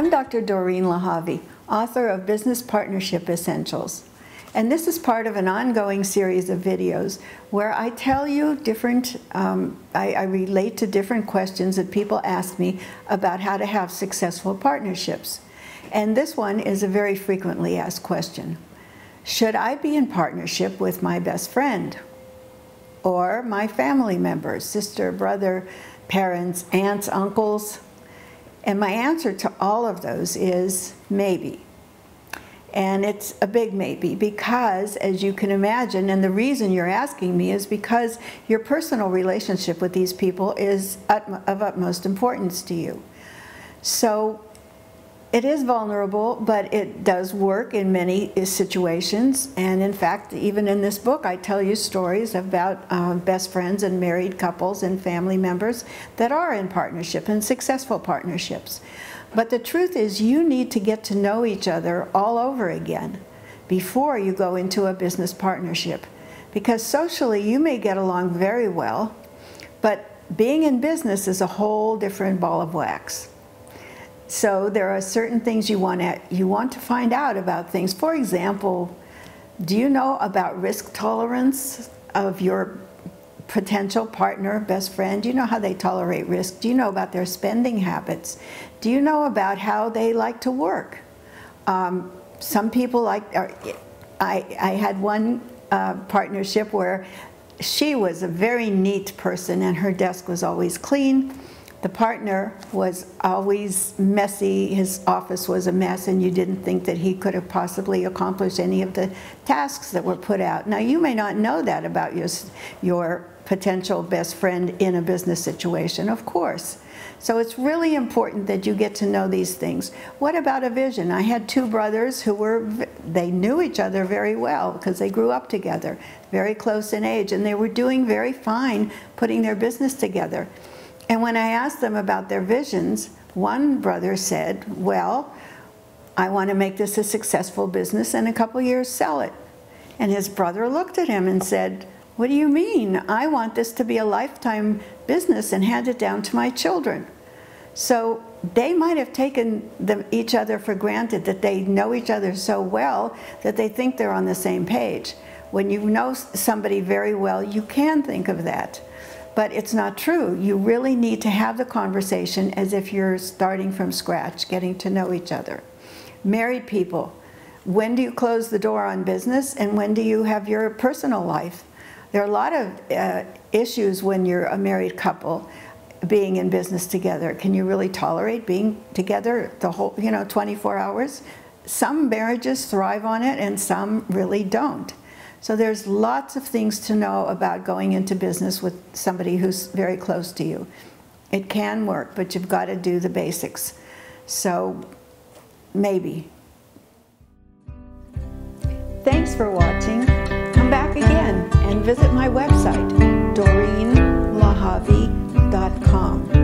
I'm Dr. Dorene Lehavi, author of Business Partnership Essentials. And this is part of an ongoing series of videos where I tell you different, I relate to different questions that people ask me about how to have successful partnerships. And this one is a very frequently asked question. Should I be in partnership with my best friend or my family members, sister, brother, parents, aunts, uncles? And my answer to all of those is maybe. And it's a big maybe because, as you can imagine, and the reason you're asking me is because your personal relationship with these people is of utmost importance to you. So it is vulnerable, but it does work in many situations. And in fact, even in this book, I tell you stories about best friends and married couples and family members that are in partnership and successful partnerships. But the truth is, you need to get to know each other all over again before you go into a business partnership. Because socially, you may get along very well, but being in business is a whole different ball of wax. So there are certain things you want to find out about things. For example, do you know about risk tolerance of your potential partner, best friend? Do you know how they tolerate risk? Do you know about their spending habits? Do you know about how they like to work? Some people like, I had one partnership where she was a very neat person and her desk was always clean. The partner was always messy, his office was a mess, and you didn't think that he could have possibly accomplished any of the tasks that were put out. Now, you may not know that about your potential best friend in a business situation, of course. So it's really important that you get to know these things. What about a vision? I had two brothers they knew each other very well because they grew up together, very close in age, and they were doing very fine putting their business together. And when I asked them about their visions, one brother said, well, I want to make this a successful business and in a couple of years sell it. And his brother looked at him and said, what do you mean? I want this to be a lifetime business and hand it down to my children. So they might have taken each other for granted, that they know each other so well that they think they're on the same page. When you know somebody very well, you can think of that. But it's not true. You really need to have the conversation as if you're starting from scratch, getting to know each other. Married people, when do you close the door on business and when do you have your personal life? There are a lot of issues when you're a married couple being in business together. Can you really tolerate being together the whole, 24 hours? Some marriages thrive on it and some really don't. So there's lots of things to know about going into business with somebody who's very close to you. It can work, but you've got to do the basics. So maybe. Thanks for watching. Come back again and visit my website, DoreneLehavi.com.